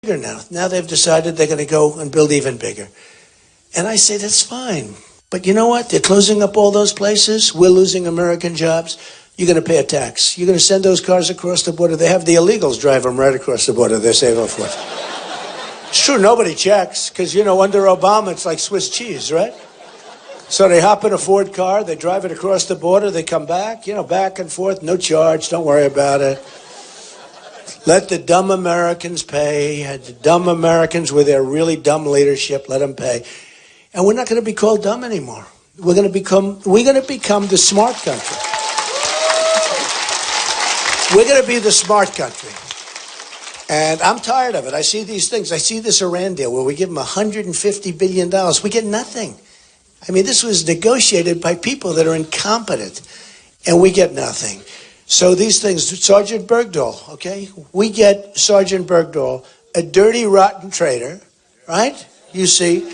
bigger now. Now they've decided they're going to go and build even bigger. And I say, that's fine. But you know what? They're closing up all those places. We're losing American jobs. You're going to pay a tax. You're going to send those cars across the border. They have the illegals drive them right across the border. They save up for it. It's true, nobody checks, because, you know, under Obama, it's like Swiss cheese, right? So they hop in a Ford car, they drive it across the border, they come back, you know, back and forth, no charge, don't worry about it. Let the dumb Americans pay. The dumb Americans with their really dumb leadership, let them pay. And we're not going to be called dumb anymore. We're going to become the smart country. We're going to be the smart country. And I'm tired of it. I see these things. I see this Iran deal where we give them $150 billion. We get nothing. I mean, this was negotiated by people that are incompetent, and we get nothing. So these things, Sergeant Bergdahl, okay? We get Sergeant Bergdahl, a dirty, rotten traitor, right? You see,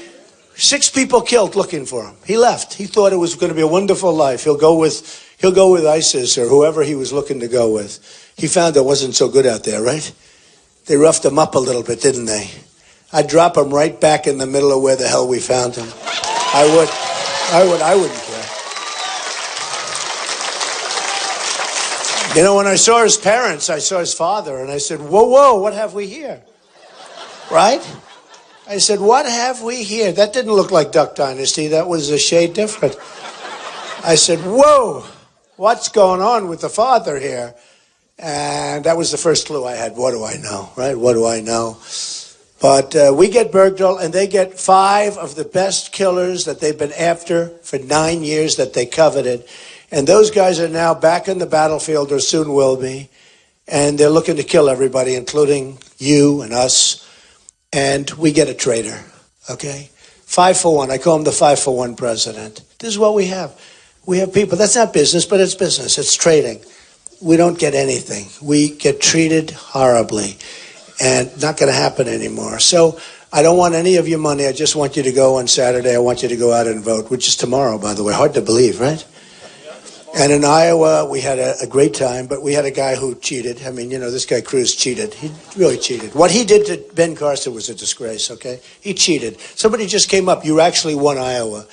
6 people killed looking for him. He left. He thought it was going to be a wonderful life. He'll go with ISIS or whoever he was looking to go with. He found it wasn't so good out there, right? They roughed him up a little bit, didn't they? I'd drop him right back in the middle of where the hell we found him. I wouldn't care. You know, when I saw his parents, I saw his father, and I said, whoa, what have we here? Right? I said, what have we here? That didn't look like Duck Dynasty. That was a shade different. I said, whoa, what's going on with the father here? And that was the first clue I had. What do I know, right? What do I know? But we get Bergdahl, and they get 5 of the best killers that they've been after for 9 years that they coveted. And those guys are now back in the battlefield, or soon will be. And they're looking to kill everybody, including you and us. And we get a traitor, okay? 5 for 1. I call him the 5 for 1 president. This is what we have. We have people. That's not business, but it's business. It's trading. We don't get anything. We get treated horribly. And not going to happen anymore. So I don't want any of your money. I just want you to go on Saturday. I want you to go out and vote, which is tomorrow, by the way. Hard to believe, right? And in Iowa, we had a great time, but we had a guy who cheated. I mean, you know, this guy Cruz cheated. He really cheated. What he did to Ben Carson was a disgrace, okay? He cheated. Somebody just came up. You actually won Iowa.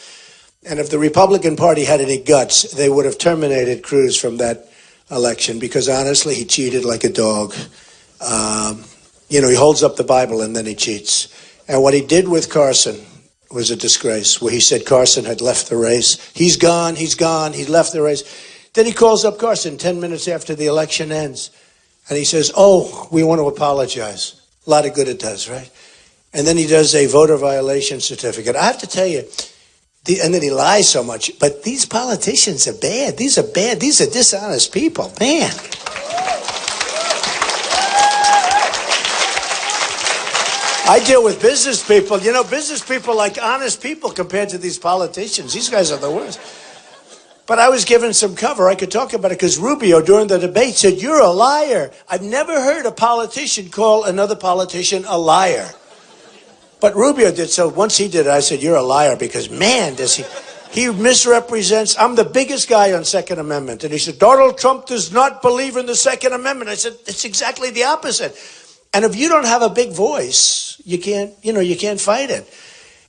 And if the Republican Party had any guts, they would have terminated Cruz from that election because, honestly, he cheated like a dog. You know, he holds up the Bible and then he cheats. And what he did with Carson was a disgrace, where he said Carson had left the race. He's gone, he left the race. Then he calls up Carson 10 minutes after the election ends. And he says, oh, we want to apologize. A lot of good it does, right? And then he does a voter violation certificate. I have to tell you, and then he lies so much, but these politicians are bad. These are bad. These are dishonest people, man. I deal with business people. You know, business people are like honest people compared to these politicians. These guys are the worst. But I was given some cover. I could talk about it because Rubio, during the debate, said, you're a liar. I've never heard a politician call another politician a liar. But Rubio did. So once he did it, I said, you're a liar because, man, does he misrepresents. I'm the biggest guy on Second Amendment. And he said, Donald Trump does not believe in the Second Amendment. I said, it's exactly the opposite. And if you don't have a big voice, you can't fight it.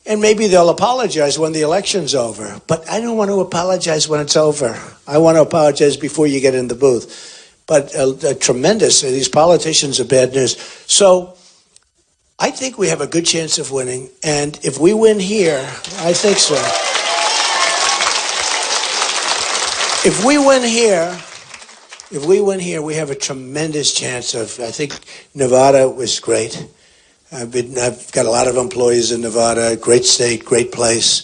And maybe they'll apologize when the election's over. But I don't want to apologize when it's over. I want to apologize before you get in the booth. But these politicians are bad news. So I think we have a good chance of winning. And if we win here, I think so. If we win here, we have a tremendous chance of, I think Nevada was great. I've got a lot of employees in Nevada, great state, great place.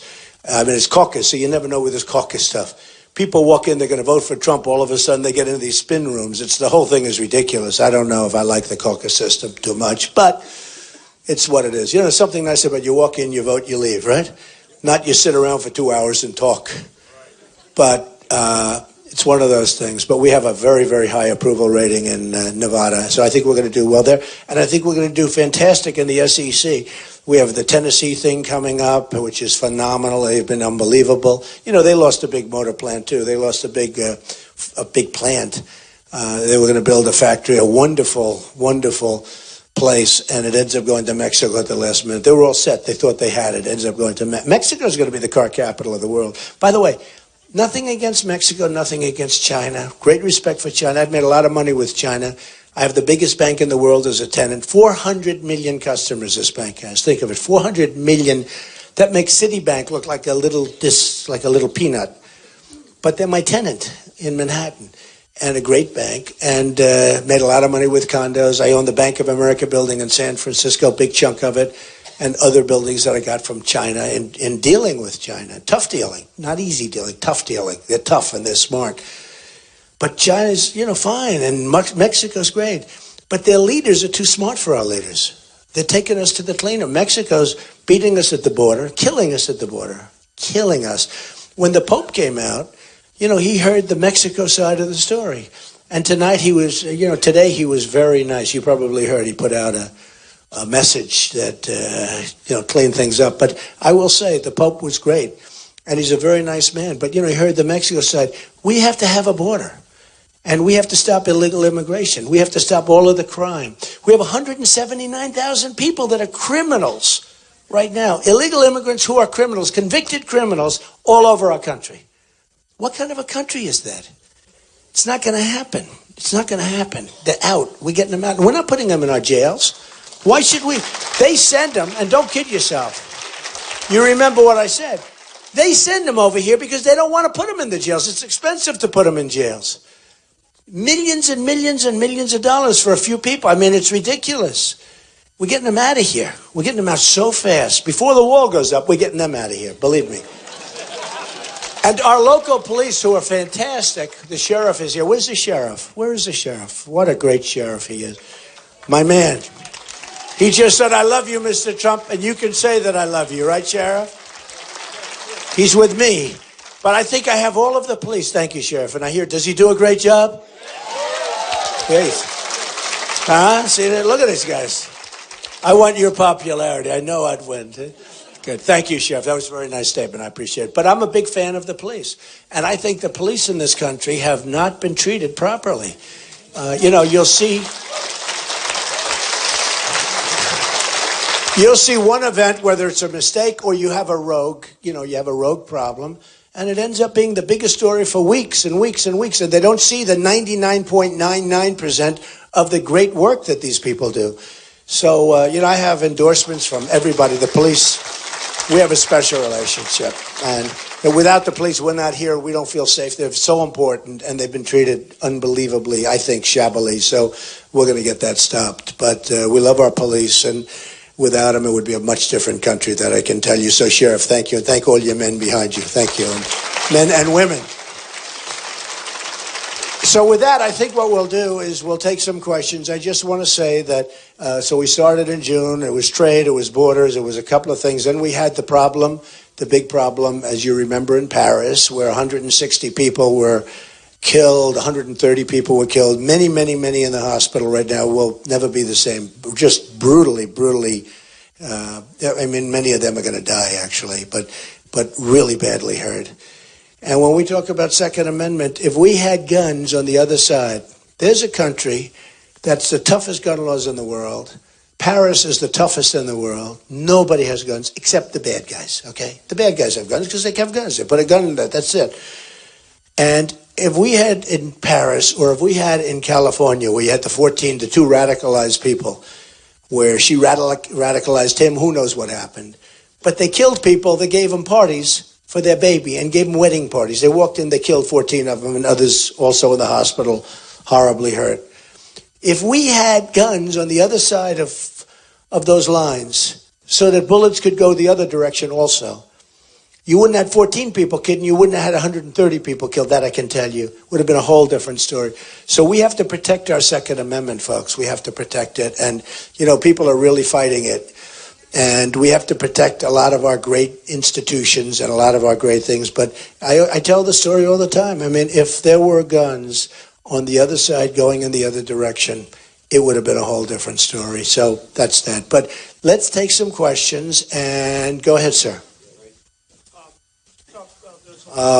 I mean, it's caucus, so you never know with this caucus stuff. People walk in, they're going to vote for Trump, all of a sudden they get into these spin rooms. The whole thing is ridiculous. I don't know if I like the caucus system too much, but it's what it is. You know, there's something nice about you walk in, you vote, you leave, right? Not you sit around for 2 hours and talk. But it's one of those things. But we have a very, very high approval rating in Nevada. So I think we're going to do well there. And I think we're going to do fantastic in the SEC. We have the Tennessee thing coming up, which is phenomenal. They've been unbelievable. You know, they lost a big motor plant, too. They lost a big plant. They were going to build a factory, a wonderful, wonderful place, and it ends up going to Mexico at the last minute. They were all set. They thought they had it. It ends up going to Mexico is going to be the car capital of the world. By the way, nothing against Mexico, nothing against China. Great respect for China. I've made a lot of money with China. I have the biggest bank in the world as a tenant. 400 million customers this bank has. Think of it, 400 million. That makes Citibank look like a little peanut. But they're my tenant in Manhattan. And a great bank, and made a lot of money with condos. I own the Bank of America building in San Francisco, big chunk of it, and other buildings that I got from China in dealing with China. Tough dealing, not easy dealing, tough dealing. They're tough and they're smart. But China's, fine, and Mexico's great. But their leaders are too smart for our leaders. They're taking us to the cleaner. Mexico's beating us at the border, killing us at the border, killing us. When the Pope came out, he heard the Mexico side of the story. And tonight today he was very nice. You probably heard he put out a message that, cleaned things up. But I will say the Pope was great. And he's a very nice man. But, he heard the Mexico side. We have to have a border. And we have to stop illegal immigration. We have to stop all of the crime. We have 179,000 people that are criminals right now. Illegal immigrants who are criminals, convicted criminals all over our country. What kind of a country is that? It's not going to happen. It's not going to happen. They're out. We're getting them out. We're not putting them in our jails. Why should we? They send them, and don't kid yourself. You remember what I said. They send them over here because they don't want to put them in the jails. It's expensive to put them in jails. Millions and millions and millions of dollars for a few people. I mean, it's ridiculous. We're getting them out of here. We're getting them out so fast. Before the wall goes up, we're getting them out of here. Believe me. And our local police, who are fantastic, the sheriff is here. Where's the sheriff? Where is the sheriff? What a great sheriff he is. My man. He just said, I love you, Mr. Trump, and you can say that I love you, right, Sheriff? He's with me. But I think I have all of the police. Thank you, Sheriff. And I hear, does he do a great job? Yes. See that? Look at these guys. I want your popularity. I know I'd win. Good. Thank you, Sheriff. That was a very nice statement. I appreciate it. But I'm a big fan of the police. And I think the police in this country have not been treated properly. You'll see one event, whether it's a mistake or you have a rogue, you have a rogue problem, and it ends up being the biggest story for weeks and weeks and weeks. And they don't see the 99.99% of the great work that these people do. So, I have endorsements from everybody, the police. We have a special relationship, and without the police, we're not here. We don't feel safe. They're so important, and they've been treated unbelievably, I think, shabbily. So we're going to get that stopped. But we love our police, and without them, it would be a much different country, that I can tell you. So, Sheriff, thank you, and thank all your men behind you. Thank you, and men and women. So with that, I think what we'll do is we'll take some questions. I just want to say that, so we started in June. It was trade, it was borders, it was a couple of things. Then we had the big problem, as you remember, in Paris, where 160 people were killed, 130 people were killed, many, many, many in the hospital right now. Will never be the same. Just brutally. Many of them are going to die, actually, but really badly hurt. And when we talk about Second Amendment, if we had guns on the other side, there's a country that's the toughest gun laws in the world. Paris is the toughest in the world. Nobody has guns except the bad guys, okay? The bad guys have guns because they have guns. They put a gun in that, that's it. And if we had in Paris, or if we had in California, where you had the 2 radicalized people, where she radicalized him, who knows what happened. But they killed people, they gave them parties for their baby and gave them wedding parties. They walked in, they killed 14 of them, and others also in the hospital, horribly hurt. If we had guns on the other side of those lines, so that bullets could go the other direction also, you wouldn't have 14 people killed, and you wouldn't have had 130 people killed. That I can tell you. Would have been a whole different story. So we have to protect our Second Amendment, folks. We have to protect it. And, people are really fighting it. And we have to protect a lot of our great institutions and a lot of our great things. But I tell the story all the time. I mean, if there were guns on the other side going in the other direction, it would have been a whole different story. So that's that. But let's take some questions. And go ahead, sir.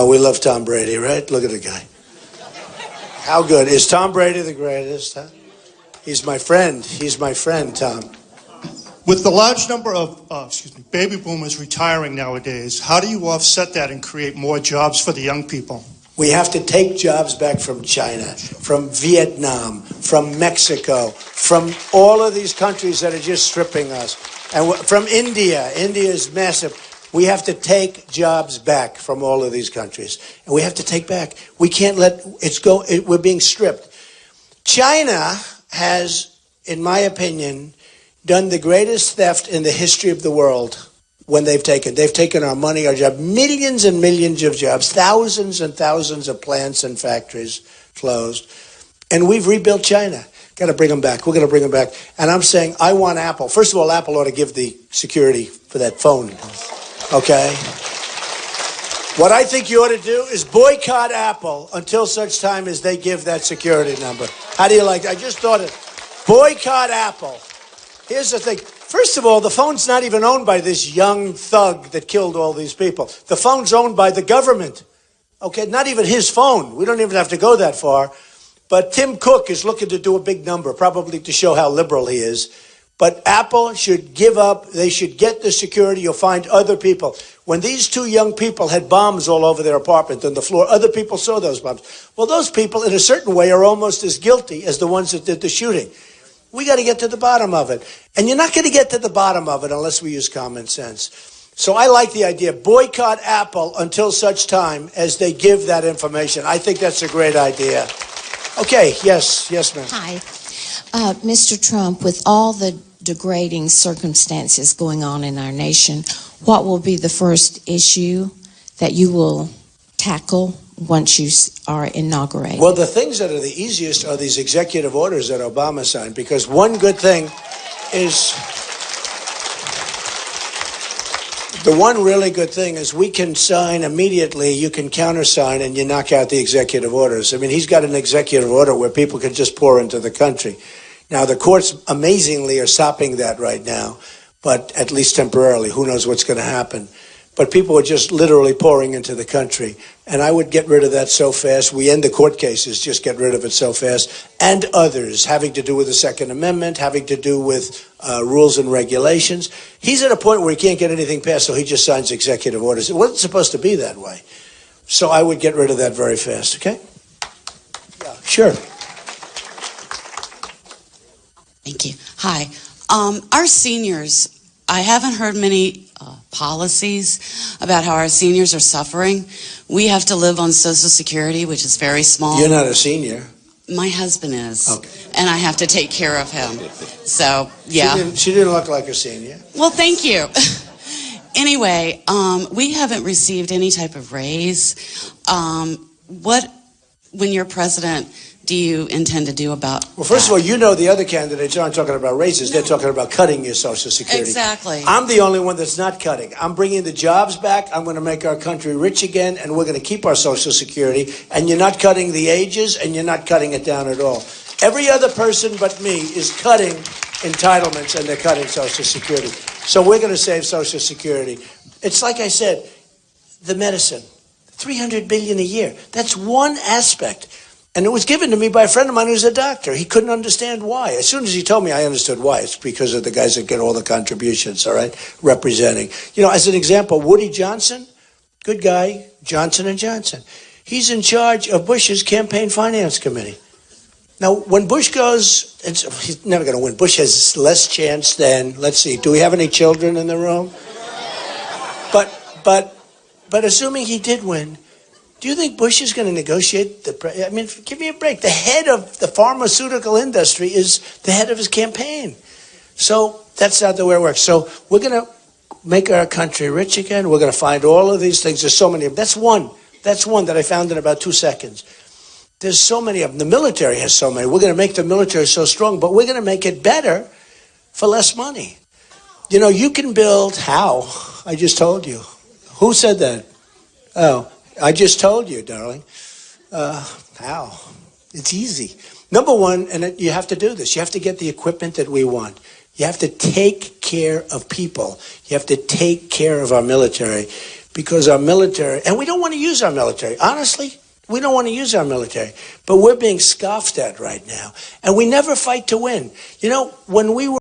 We love Tom Brady, right? Look at the guy. How good. Is Tom Brady the greatest? Huh? He's my friend. He's my friend, Tom. With the large number of baby boomers retiring nowadays, how do you offset that and create more jobs for the young people? We have to take jobs back from China, from Vietnam, from Mexico, from all of these countries that are just stripping us, and from India. India is massive. We have to take jobs back from all of these countries, and we have to take back. We can't let it go. We're being stripped. China has, in my opinion, done the greatest theft in the history of the world. When they've taken our money, our jobs, millions and millions of jobs, thousands and thousands of plants and factories closed. And we've rebuilt China. Got to bring them back. We're going to bring them back. And I'm saying, I want Apple. First of all, Apple ought to give the security for that phone. Okay? What I think you ought to do is boycott Apple until such time as they give that security number. How do you like that? I just thought it. Boycott Apple. Here's the thing. First of all, the phone's not even owned by this young thug that killed all these people. The phone's owned by the government. Okay, not even his phone. We don't even have to go that far. But Tim Cook is looking to do a big number, probably to show how liberal he is. But Apple should give up. They should get the security. You'll find other people. When these two young people had bombs all over their apartment on the floor, other people saw those bombs. Well, those people, in a certain way, are almost as guilty as the ones that did the shooting. We got to get to the bottom of it. And you're not going to get to the bottom of it unless we use common sense. So I like the idea. Boycott Apple until such time as they give that information. I think that's a great idea. Okay, yes, ma'am. Hi. Mr. Trump, with all the degrading circumstances going on in our nation, what will be the first issue that you will tackle once you are inaugurated? Well, the things that are the easiest are these executive orders that Obama signed, because one good thing is, the one really good thing is we can sign immediately, you can countersign, and you knock out the executive orders. I mean, he's got an executive order where people can just pour into the country. Now, the courts amazingly are stopping that right now, but at least temporarily. Who knows what's going to happen? But people are just literally pouring into the country. And I would get rid of that so fast. We end the court cases, just get rid of it so fast. And others, having to do with the Second Amendment, having to do with rules and regulations. He's at a point where he can't get anything passed, so he just signs executive orders. It wasn't supposed to be that way. So I would get rid of that very fast, okay? Yeah, sure. Thank you. Hi. Our seniors, I haven't heard many policies about how our seniors are suffering. We have to live on Social Security, which is very small. You're not a senior. My husband is. Okay. And I have to take care of him. So, yeah. She didn't look like a senior. Well, thank you. Anyway, we haven't received any type of raise. When you're president, do you intend to do about Well, first that? of all, you know the other candidates aren't talking about raises. No. They're talking about cutting your Social Security. Exactly. I'm the only one that's not cutting. I'm bringing the jobs back. I'm going to make our country rich again, and we're going to keep our Social Security. And you're not cutting the ages, and you're not cutting it down at all. Every other person but me is cutting entitlements, and they're cutting Social Security. So we're going to save Social Security. It's like I said, the medicine, $300 billion a year. That's one aspect. And it was given to me by a friend of mine who's a doctor. He couldn't understand why. As soon as he told me, I understood why. It's because of the guys that get all the contributions, all right, representing. You know, as an example, Woody Johnson, good guy, Johnson & Johnson. He's in charge of Bush's campaign finance committee. Now, when Bush goes, he's never going to win. Bush has less chance than, let's see, do we have any children in the room? But assuming he did win, do you think Bush is going to negotiate I mean, give me a break. The head of the pharmaceutical industry is the head of his campaign. So that's not the way it works. So we're going to make our country rich again. We're going to find all of these things. There's so many of them. That's one. That's one that I found in about 2 seconds. There's so many of them. The military has so many. We're going to make the military so strong, but we're going to make it better for less money. You know, you can build how? I just told you. Who said that? Oh. I just told you, darling. How? It's easy. Number one, and you have to do this, you have to get the equipment that we want. You have to take care of people. You have to take care of our military, because our military, and we don't want to use our military. Honestly, We don't want to use our military, but we're being scoffed at right now. And we never fight to win. You know, when we were